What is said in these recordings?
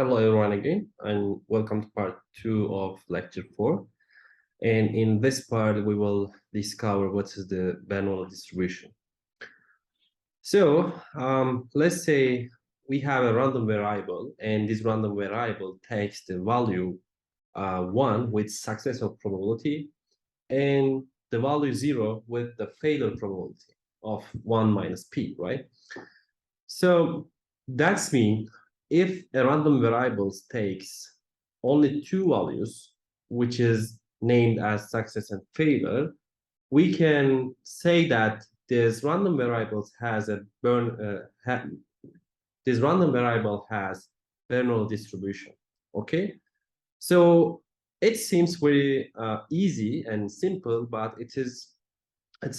Hello everyone again, and welcome to part 2 of lecture 4. And in this part, we will discover what is the Bernoulli distribution. So let's say we have a random variable, and this random variable takes the value 1 with success or probability, and the value 0 with the failure probability of 1 minus p, right? So that's mean if a random variable takes only two values, which is named as success and failure, we can say that this random variables has a this random variable has Bernoulli distribution. Okay, so it seems very easy and simple, but it's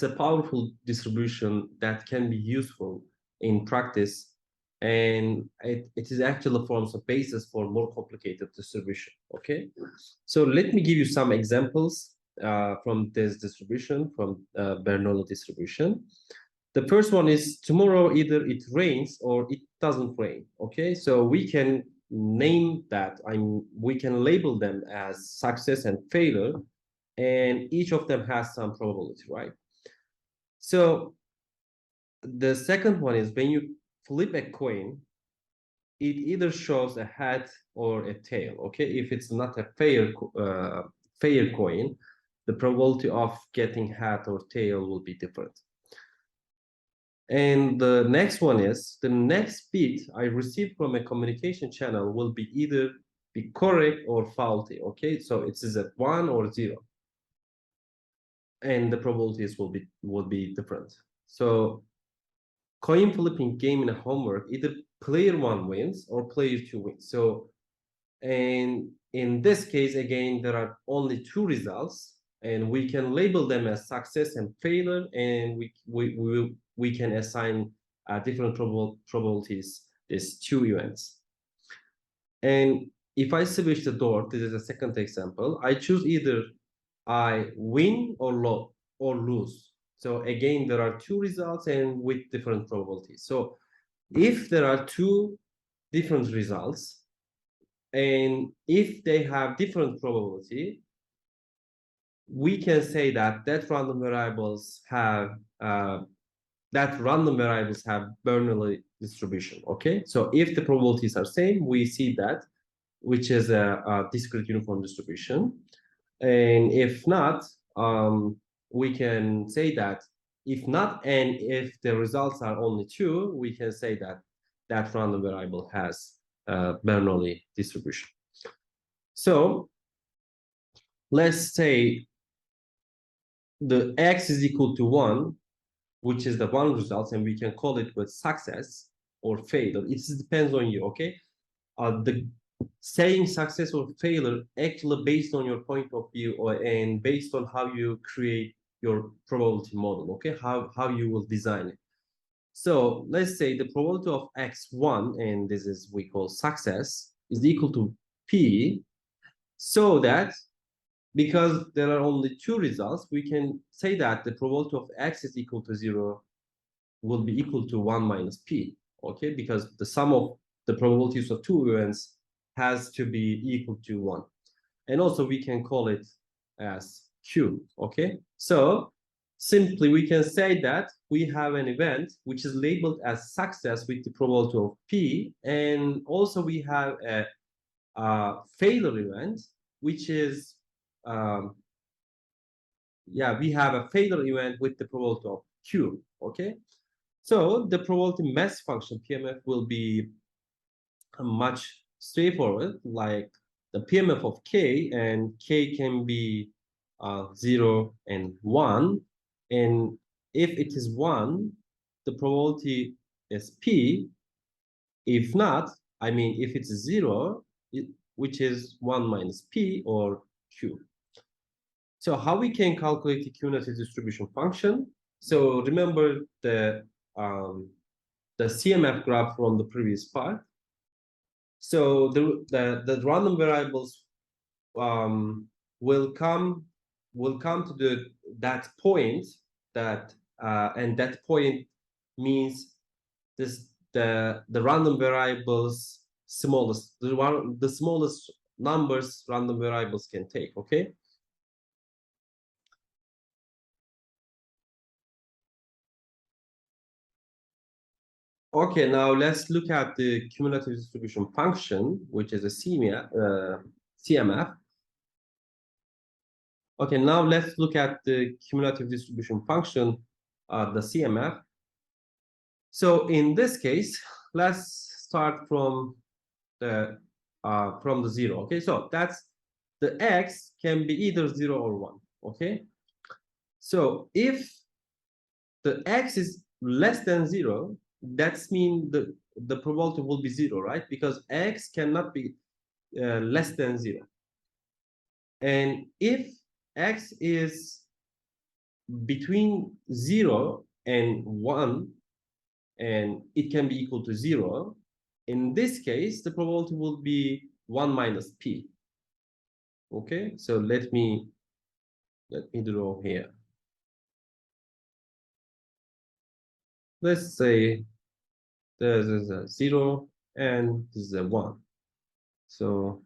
a powerful distribution that can be useful in practice, and it is actually forms a basis for more complicated distribution. Okay, so let me give you some examples from this distribution, from Bernoulli distribution. The first one is tomorrow either it rains or it doesn't rain. Okay, so we can name that, we can label them as success and failure, and each of them has some probability, right? So the second one is when you flip a coin, it either shows a head or a tail. Okay, if it's not a fair coin, the probability of getting head or tail will be different. And the next one is the next bit I receive from a communication channel will be either be correct or faulty. Okay, so it is at 1 or 0, and the probabilities will be different. So coin flipping game in a homework, either player 1 wins or player 2 wins. So, and in this case, again, there are only two results, and we can label them as success and failure, and we can assign different probabilities these two events. And if I switch the door, this is a second example. I choose either I win or lose. So again, there are two results and with different probabilities. So if there are two different results, and if they have different probability, we can say that random variables have Bernoulli distribution. Okay, so if the probabilities are same, we see that, which is a discrete uniform distribution. And if not, we can say that if not, and if the results are only two, we can say that random variable has Bernoulli distribution. So let's say the x is equal to 1, which is the one result, and we can call it with success or failure. It depends on you. Okay, the saying success or failure actually based on your point of view, and based on how you create your probability model. Okay, how you will design it. So let's say the probability of x1, and this is we call success, is equal to p, so that because there are only two results, we can say that the probability of x is equal to 0 will be equal to 1 minus p. Okay, because the sum of the probabilities of two events has to be equal to 1. And also we can call it as Q. Okay, so simply we can say that we have an event which is labeled as success with the probability of P, and also we have a failure event, which is we have a failure event with the probability of Q. Okay, so the probability mass function PMF will be much straightforward, like the PMF of K, and K can be 0 and 1. And if it is 1, the probability is P. If not, if it's 0, which is 1 minus P or Q. So how we can calculate the Q-net distribution function? So remember the CMF graph from the previous part. So the random variables will come to that point, and that point means the random variables smallest, the smallest numbers random variables can take. Okay. Okay, now let's look at the cumulative distribution function, which is a CMF. Okay, now let's look at the cumulative distribution function, the CMF. So in this case, let's start from the zero. Okay, so that's the x can be either 0 or 1. Okay, so if the x is less than 0, that's mean the probability will be 0, right? Because x cannot be less than 0. And if x is between 0 and 1, and it can be equal to 0, in this case, the probability will be 1 minus p. Okay, so let me draw here. Let's say this is a 0 and this is a 1. So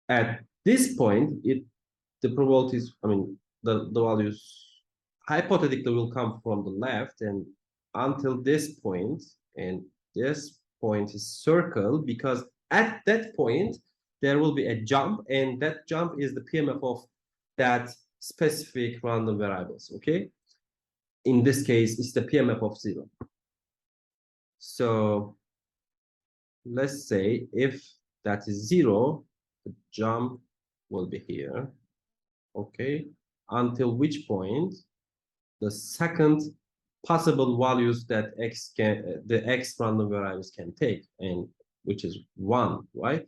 at this point, the probabilities, I mean, the values hypothetically will come from the left, and until this point, and this point is circled because at that point there will be a jump, and that jump is the PMF of that specific random variables. Okay, in this case it's the PMF of 0. So let's say if that is 0, the jump will be here. Okay, until which point the second possible values that the x random variables can take, and which is 1, right?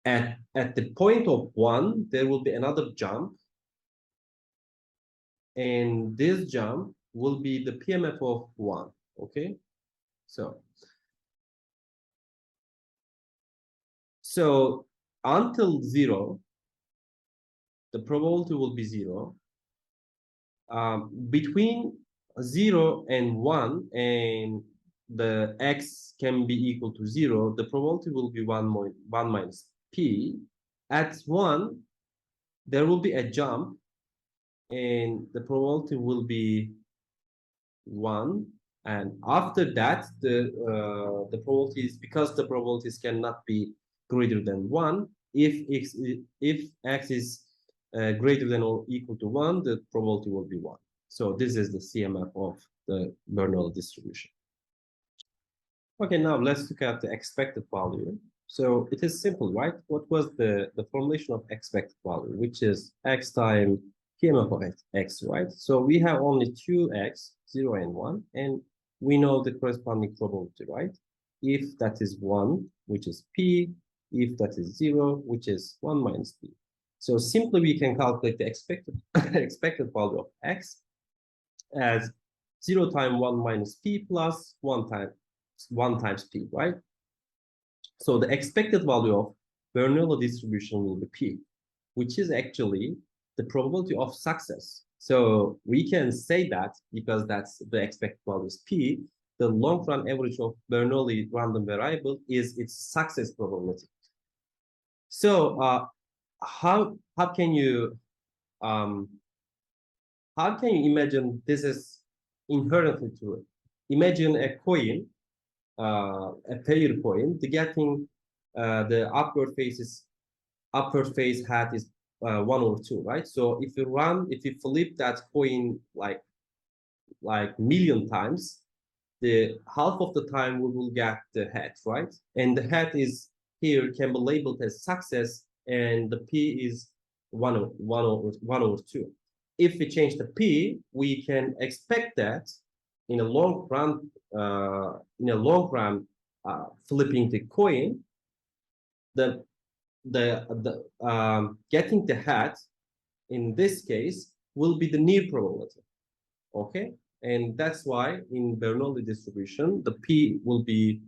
At the point of 1, there will be another jump, and this jump will be the PMF of 1. Okay, so until 0, the probability will be 0. Between 0 and 1, and the x can be equal to 0, the probability will be 1 minus p. At 1, there will be a jump, and the probability will be 1. And after that, the probabilities, because the probabilities cannot be greater than 1, if x is greater than or equal to 1, the probability will be 1. So this is the CMF of the Bernoulli distribution. Okay, now let's look at the expected value. So it is simple, right? What was the formulation of expected value, which is x times PMF of x, right? So we have only two x, 0 and 1, and we know the corresponding probability, right? If that is 1, which is p, if that is 0, which is 1 minus p. So simply we can calculate the expected value of x as 0 times 1 minus p plus 1 times p, right? So the expected value of Bernoulli distribution will be p, which is actually the probability of success. So we can say that because that's the expected value is p, the long run average of Bernoulli random variable is its success probability. So how can you imagine this is inherently true? Imagine a coin, a pair coin. The upward face hat is 1 or 2, right? So if you flip that coin like million times, the half of the time we will get the hat, right? And the hat is here can be labeled as success, and the p is 1 or 2. If we change the p, we can expect that in a long run, flipping the coin, getting the hat in this case will be the near probability. Okay, and that's why in Bernoulli distribution the p will be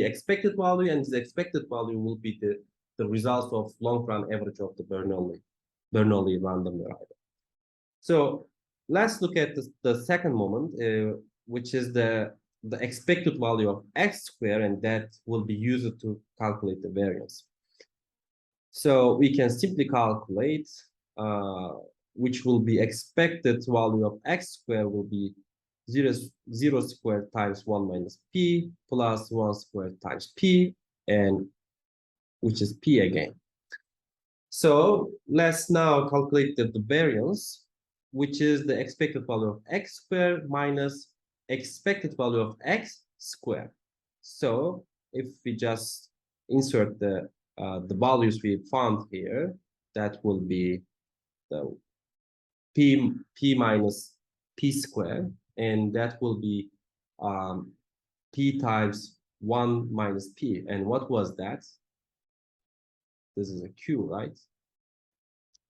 expected value, and the expected value will be the result of long run average of the Bernoulli random variable. So let's look at the second moment, which is the expected value of x squared, and that will be used to calculate the variance. So we can simply calculate which will be expected value of x squared will be 0 squared times 1 minus p plus 1 squared times p, and which is p again. So let's now calculate the variance, which is the expected value of x squared minus expected value of x squared. So if we just insert the values we found here, that will be the p minus p squared, and that will be p times 1 minus p. And what was that? This is a q, right?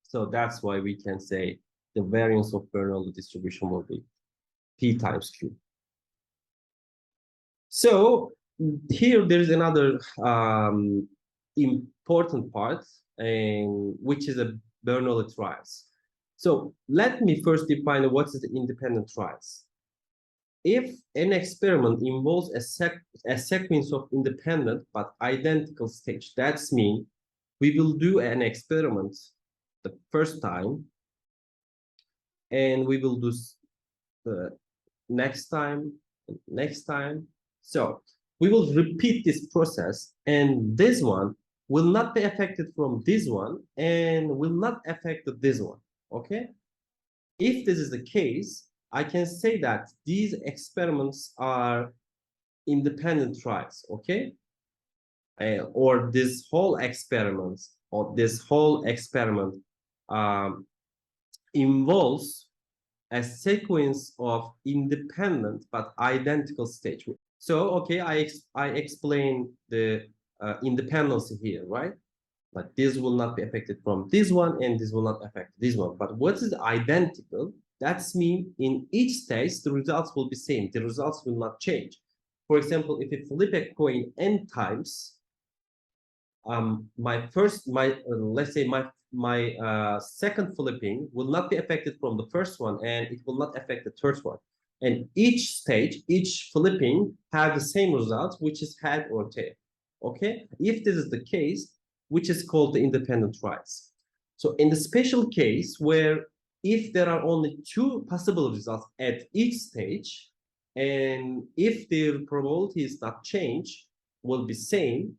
So that's why we can say the variance of Bernoulli distribution will be p times q. So here there is another important part, and which is a Bernoulli trials. So let me first define what is the independent trials. If an experiment involves a sequence of independent but identical stages, that's mean we will do an experiment the first time, and we will do the next time, next time. So we will repeat this process, and this one will not be affected from this one and will not affect this one, okay? If this is the case, I can say that these experiments are independent trials, okay? Or this whole experiment, involves a sequence of independent but identical stages. So, okay, I explain the independence here, right? But this will not be affected from this one, and this will not affect this one. But what is identical? That's mean in each stage, the results will be same. The results will not change. For example, if you flip a coin n times, let's say my second flipping will not be affected from the first one, and it will not affect the third one. And each stage, each flipping have the same results, which is head or tail. Okay, if this is the case, which is called the independent trials. So in the special case where if there are only two possible results at each stage, and if their probability is not changed, will be same,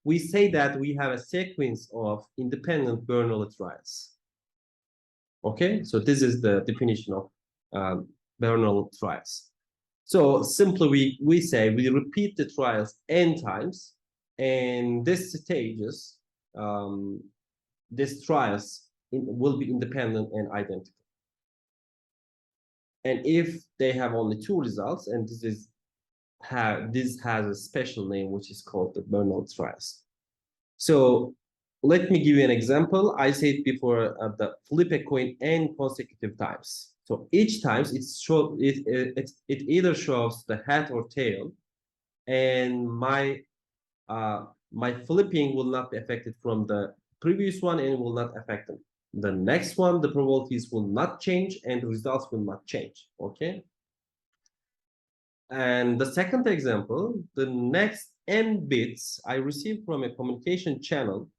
we say that we have a sequence of independent Bernoulli trials. Okay, so this is the definition of Bernoulli trials. So simply we say we repeat the trials n times, and this stages, these trials will be independent and identical. And if they have only two results, and this has a special name, which is called the Bernoulli trials. So let me give you an example. I said before, the flip a coin n consecutive times. So each time it either shows the head or tail, and my flipping will not be affected from the previous one and will not affect them. The next one, the probabilities will not change and the results will not change. Okay. And the second example, the next n bits I receive from a communication channel,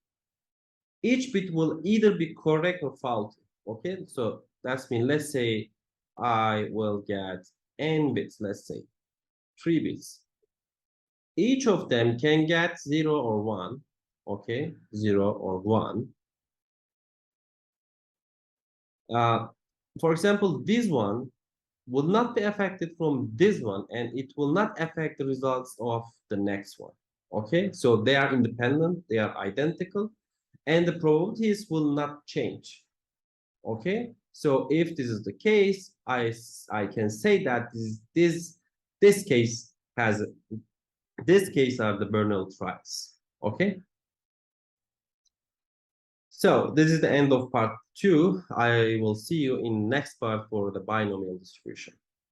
each bit will either be correct or faulty. Okay, so that's mean, let's say I will get n bits, let's say 3 bits. Each of them can get 0 or 1. Okay, 0 or 1. For example, this one will not be affected from this one, and it will not affect the results of the next one. Okay, so they are independent, they are identical, and the probabilities will not change. Okay, so if this is the case, I can say that this case are the Bernoulli trials. Okay. So this is the end of part 2. I will see you in next part for the binomial distribution.